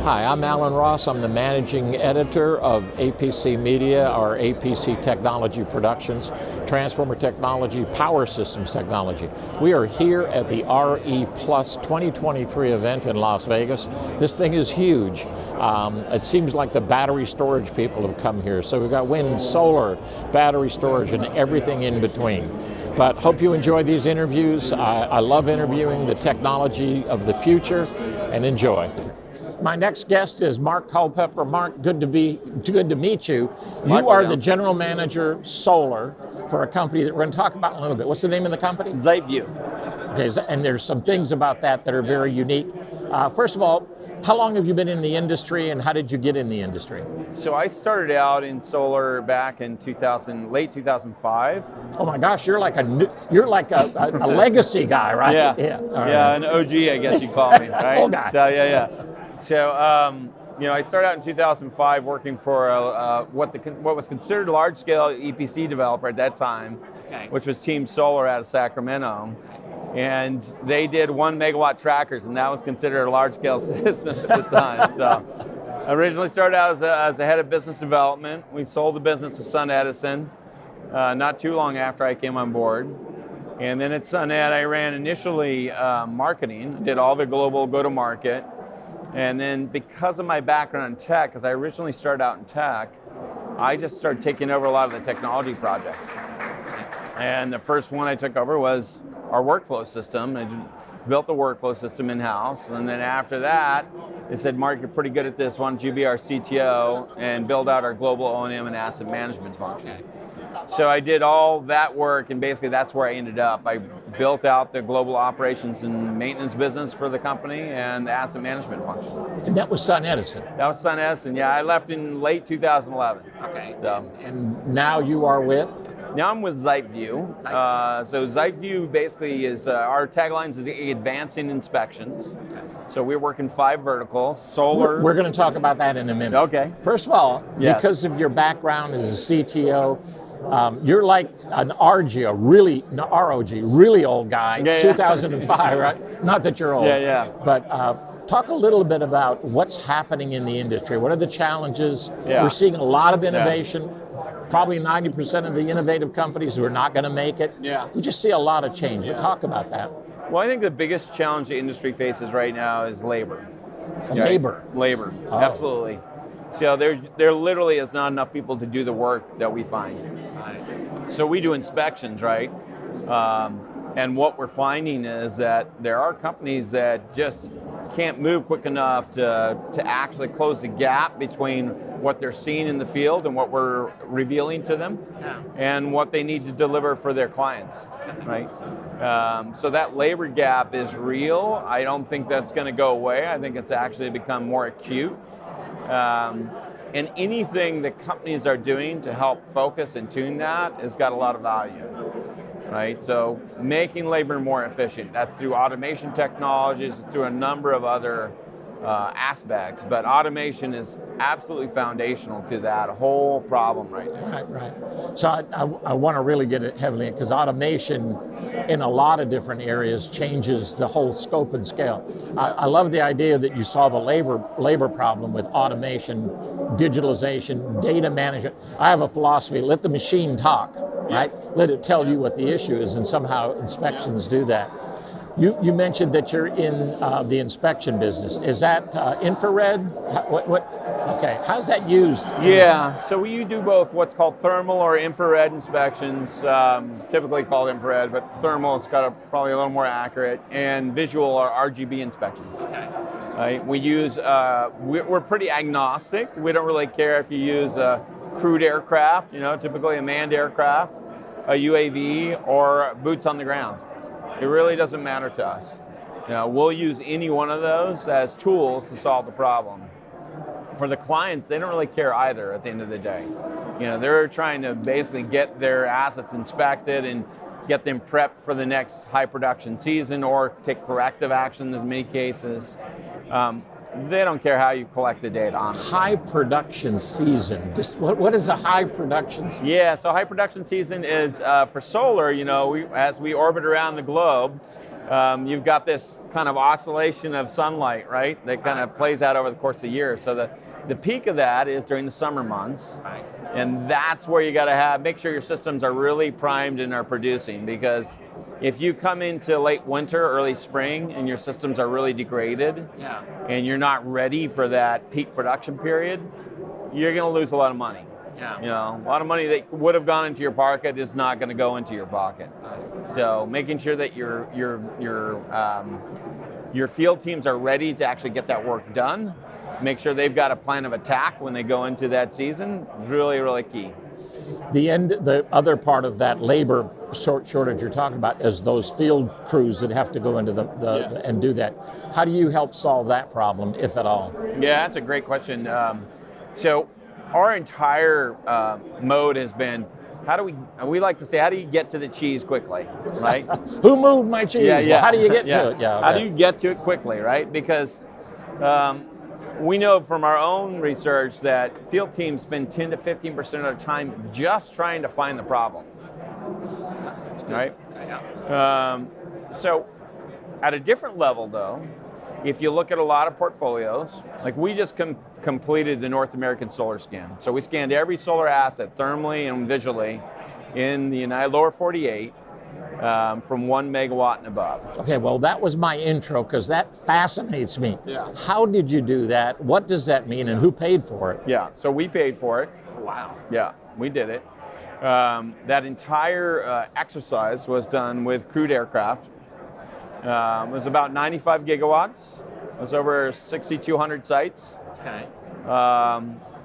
Hi, I'm Alan Ross. I'm the managing editor of APC Media, or APC Technology Productions, Transformer Technology, Power Systems Technology. We are here at the RE Plus 2023 event in Las Vegas. This thing is huge. It seems like the battery storage people have come here. So we've got wind, solar, battery storage, and everything in between. But hope you enjoy these interviews. I love interviewing the technology of the future, and enjoy. My next guest is Mark Culpepper. Mark, good to meet you. You are the general manager solar for a company that we're going to talk about in a little bit. What's the name of the company? Zeitview. Okay, and there's some things about that are very unique. First of all, how long have you been in the industry, and how did you get in the industry? So I started out in solar back in late 2005. Oh my gosh, you're like a legacy guy, right? Yeah, right. An OG, I guess you call me, right? Old guy. So, I started out in 2005 working for what was considered a large-scale EPC developer at that time, which was Team Solar out of Sacramento. And they did 1 megawatt trackers, and that was considered a large-scale system at the time. So I originally started out as the head of business development. We sold the business to Sun Edison not too long after I came on board. And then at Sun Ed, I ran initially marketing, did all the global go-to-market. And then because of my background in tech, because I originally started out in tech, I just started taking over a lot of the technology projects. And the first one I took over was our workflow system. I built the workflow system in-house. And then after that, they said, Mark, you're pretty good at this. Why don't you be our CTO and build out our global O&M and asset management function? So I did all that work, and basically that's where I ended up. I built out the global operations and maintenance business for the company and the asset management function. And that was Sun Edison? That was Sun Edison, yeah. I left in late 2011. Okay. And now you are with? Now I'm with Zeitview. So Zeitview basically is, our tagline is advancing inspections. Okay. So we're working 5 verticals, solar. We're going to talk about that in a minute. Okay. First of all, because of your background as a CTO, you're like an ROG, really old guy, 2005, right? Not that you're old. But talk a little bit about what's happening in the industry. What are the challenges? We're seeing a lot of innovation. Probably 90% of the innovative companies who are not going to make it. We just see a lot of change. Talk about that. Well, I think the biggest challenge the industry faces right now is labor. Labor? Labor, absolutely. So there literally is not enough people to do the work that we find. So we do inspections, right? And what we're finding is that there are companies that just can't move quick enough to actually close the gap between what they're seeing in the field and what we're revealing to them and what they need to deliver for their clients, right? So that labor gap is real. I don't think that's going to go away. I think it's actually become more acute. And anything that companies are doing to help focus and tune that has got a lot of value, right? So making labor more efficient, that's through automation technologies, through a number of other aspects, but automation is absolutely foundational to that whole problem right now. Right. So I want to really get it heavily in, because automation in a lot of different areas changes the whole scope and scale. I love the idea that you solve a labor problem with automation, digitalization, data management. I have a philosophy: let the machine talk, right? Let it tell you what the issue is, and somehow inspections do that. You mentioned that you're in the inspection business. Is that infrared? Okay, how's that used? So we do both what's called thermal or infrared inspections, typically called infrared, but thermal is probably a little more accurate, and visual or RGB inspections. Okay. Right? We use, we're pretty agnostic. We don't really care if you use a crewed aircraft, typically a manned aircraft, a UAV, or boots on the ground. It really doesn't matter to us. We'll use any one of those as tools to solve the problem. For the clients, they don't really care either at the end of the day. They're trying to basically get their assets inspected and get them prepped for the next high production season, or take corrective action in many cases. They don't care how you collect the data on it. High production season. Just what is a high production season? So high production season is for solar. As we orbit around the globe, you've got this kind of oscillation of sunlight, right? That kind of plays out over the course of the year. So the peak of that is during the summer months. And that's where you got to make sure your systems are really primed and are producing, because if you come into late winter, early spring, and your systems are really degraded, and you're not ready for that peak production period, you're going to lose a lot of money. You know, a lot of money that would have gone into your pocket is not going to go into your pocket. So making sure that your field teams are ready to actually get that work done, make sure they've got a plan of attack when they go into that season, is really, really key. The other part of that labor shortage you're talking about is those field crews that have to go into and do that. How do you help solve that problem, if at all? Yeah, that's a great question. So our entire mode has been, we like to say, how do you get to the cheese quickly, right? Who moved my cheese? Yeah. Well, how do you get to it? How do you get to it quickly, right? Because we know from our own research that field teams spend 10 to 15% of their time just trying to find the problem, right? So at a different level, though, if you look at a lot of portfolios, like we just completed the North American solar scan. So we scanned every solar asset thermally and visually in the lower 48 from 1 megawatt and above. Okay, well, that was my intro because that fascinates me. Yeah. How did you do that? What does that mean, and who paid for it? Yeah, so we paid for it. Wow. Yeah, we did it. That entire exercise was done with crewed aircraft. It was about 95 gigawatts. It was over 6,200 sites. Okay.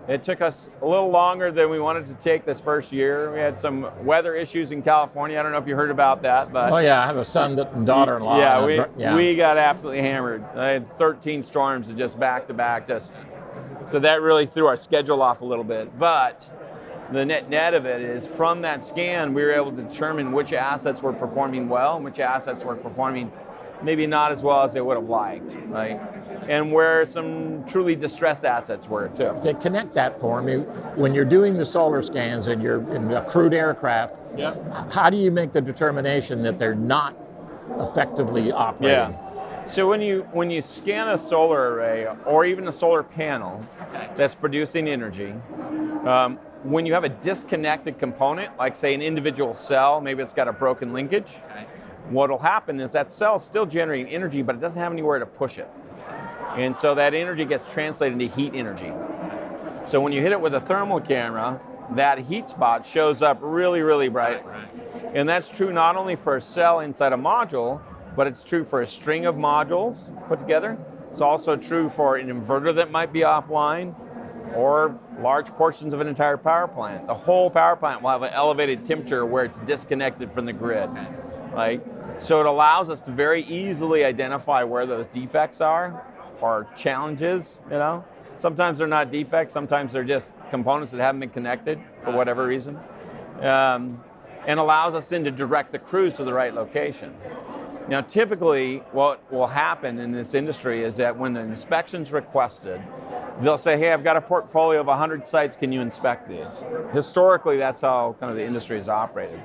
It took us a little longer than we wanted to take this first year. We had some weather issues in California. I don't know if you heard about that, but oh yeah, I have a son and daughter-in-law. We got absolutely hammered. I had 13 storms just back to back. So that really threw our schedule off a little bit. But the net of it is, from that scan, we were able to determine which assets were performing well and which assets were performing maybe not as well as they would have liked, right? And where some truly distressed assets were too. Okay, connect that for me. When you're doing the solar scans and you're in a crewed aircraft, how do you make the determination that they're not effectively operating? Yeah. So when you scan a solar array or even a solar panel that's producing energy, when you have a disconnected component, like say an individual cell, maybe it's got a broken linkage, what will happen is that cell is still generating energy, but it doesn't have anywhere to push it. And so that energy gets translated into heat energy. So when you hit it with a thermal camera, that heat spot shows up really, really brightly. And that's true not only for a cell inside a module, but it's true for a string of modules put together. It's also true for an inverter that might be offline, or large portions of an entire power plant. The whole power plant will have an elevated temperature where it's disconnected from the grid, right? So it allows us to very easily identify where those defects are, or challenges, you know. Sometimes they're not defects, sometimes they're just components that haven't been connected for whatever reason. And allows us then to direct the crews to the right location. Now, typically, what will happen in this industry is that when the inspection's requested, they'll say, hey, I've got a portfolio of 100 sites, can you inspect these? Historically, that's how kind of the industry has operated.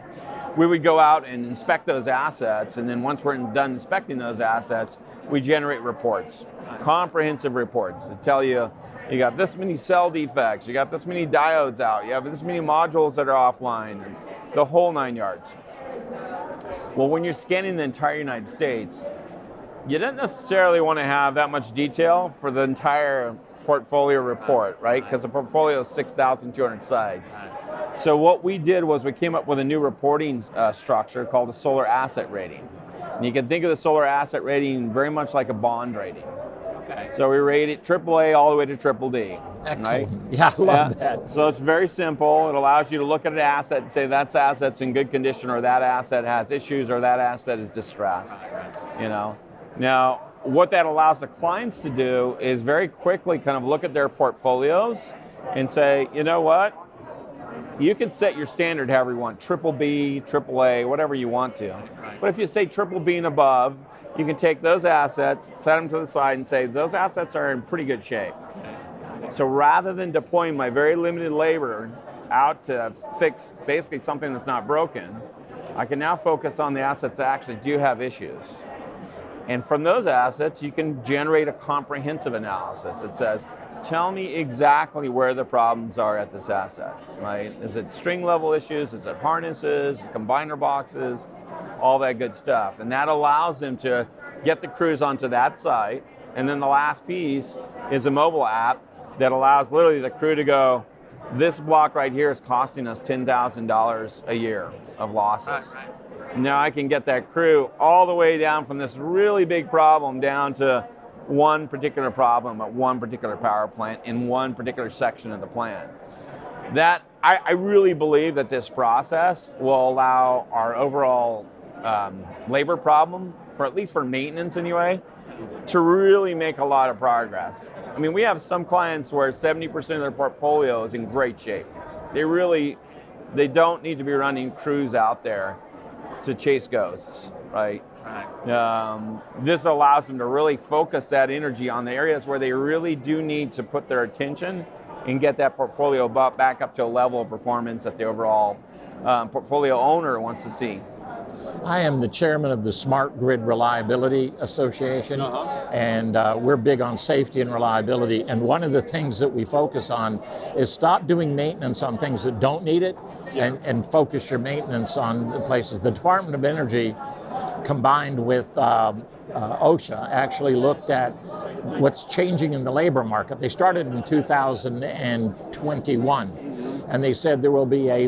We would go out and inspect those assets, and then once we're done inspecting those assets, we generate reports, comprehensive reports that tell you, you got this many cell defects, you got this many diodes out, you have this many modules that are offline, and the whole 9 yards. Well, when you're scanning the entire United States, you don't necessarily want to have that much detail for the entire portfolio report, right? Because the portfolio is 6,200 sites. So what we did was we came up with a new reporting structure called a solar asset rating. And you can think of the solar asset rating very much like a bond rating. Okay. So we rate it AAA all the way to triple D. Excellent. Right? Yeah, I love that. So it's very simple. It allows you to look at an asset and say that asset's in good condition, or that asset has issues, or that asset is distressed. You know. Now, what that allows the clients to do is very quickly kind of look at their portfolios and say, you know what? You can set your standard however you want, triple B, triple A, whatever you want to. But if you say triple B and above, you can take those assets, set them to the side and say, those assets are in pretty good shape. So rather than deploying my very limited labor out to fix basically something that's not broken, I can now focus on the assets that actually do have issues. And from those assets, you can generate a comprehensive analysis that says, tell me exactly where the problems are at this asset, right? Is it string level issues? Is it harnesses, combiner boxes, all that good stuff? And that allows them to get the crews onto that site. And then the last piece is a mobile app that allows literally the crew to go, this block right here is costing us $10,000 a year of losses. Right. Now I can get that crew all the way down from this really big problem down to one particular problem at one particular power plant in one particular section of the plant. That I really believe that this process will allow our overall labor problem, for at least for maintenance anyway, to really make a lot of progress. I mean, we have some clients where 70% of their portfolio is in great shape. They don't need to be running crews out there to chase ghosts, right? This allows them to really focus that energy on the areas where they really do need to put their attention and get that portfolio back up to a level of performance that the overall portfolio owner wants to see. I am the chairman of the Smart Grid Reliability Association, and we're big on safety and reliability. And one of the things that we focus on is stop doing maintenance on things that don't need it, and focus your maintenance on the places. The Department of Energy, combined with OSHA, actually looked at what's changing in the labor market. They started in 2021, and they said there will be a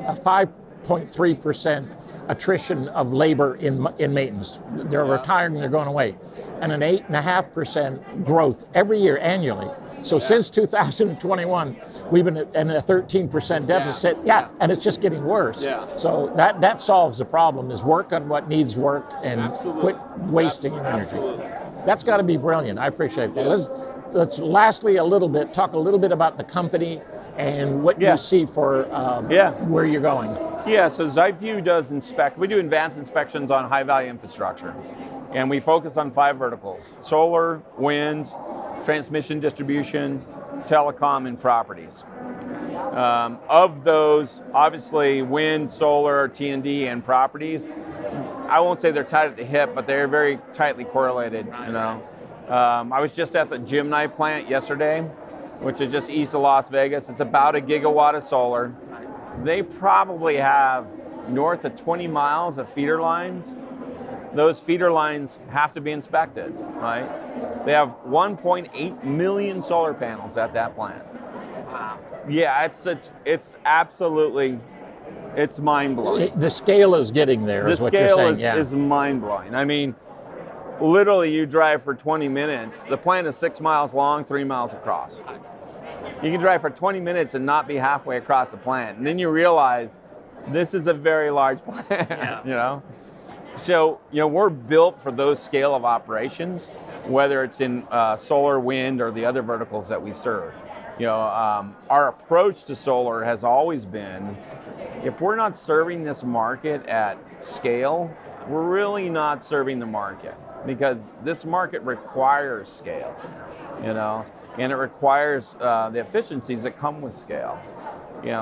5.3% attrition of labor in maintenance. They're retiring, they're going away, and an 8.5% growth every year annually. So since 2021, we've been in a 13% deficit. And it's just getting worse. So that solves the problem: is work on what needs work and quit wasting your energy. That's got to be brilliant. I appreciate that. Let's lastly talk a little bit about the company and what you see for where you're going. So Zeitview we do advanced inspections on high value infrastructure. And we focus on 5 verticals: solar, wind, transmission distribution, telecom, and properties. Of those, obviously wind, solar, T&D, and properties, I won't say they're tight at the hip, but they're very tightly correlated. I was just at the Gemini plant yesterday, which is just east of Las Vegas. It's about 1 gigawatt of solar. They probably have north of 20 miles of feeder lines. Those feeder lines have to be inspected, right? They have 1.8 million solar panels at that plant. Wow. Yeah, it's absolutely, it's mind-blowing. The scale is getting there, is what you're saying. The scale is mind-blowing. I mean, literally you drive for 20 minutes. The plant is 6 miles long, 3 miles across. You can drive for 20 minutes and not be halfway across the plant. And then you realize this is a very large plant, So, we're built for those scale of operations, whether it's in solar, wind, or the other verticals that we serve. Our approach to solar has always been, if we're not serving this market at scale, we're really not serving the market, because this market requires scale, and it requires the efficiencies that come with scale.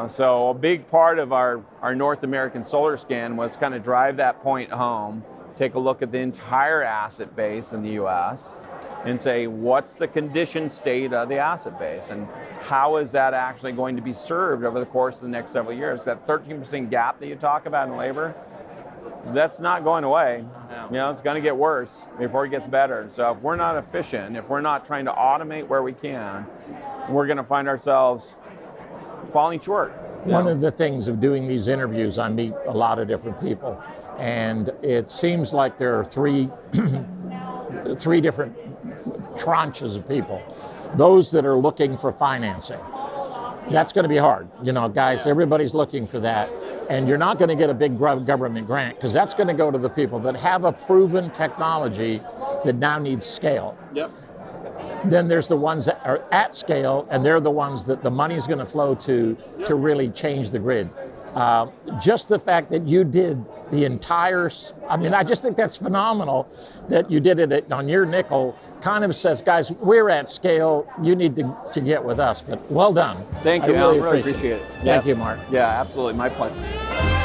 So a big part of our North American solar scan was kind of drive that point home, take a look at the entire asset base in the US, and say, what's the condition state of the asset base, and how is that actually going to be served over the course of the next several years? That 13% gap that you talk about in labor, that's not going away. It's going to get worse before it gets better. So if we're not efficient, if we're not trying to automate where we can, we're going to find ourselves falling short. One of the things of doing these interviews, I meet a lot of different people, and it seems like there are three different tranches of people. Those that are looking for financing. That's going to be hard. Guys, everybody's looking for that. And you're not going to get a big government grant, because that's going to go to the people that have a proven technology that now needs scale. Then there's the ones that are at scale, and they're the ones that the money's going to flow to really change the grid. Just the fact that you did the entire, I just think that's phenomenal that you did it on your nickel. Kind of says, guys, we're at scale, you need to get with us. But well done. Thank you, I really appreciate it. Thank you, Mark. Yeah, absolutely, my pleasure.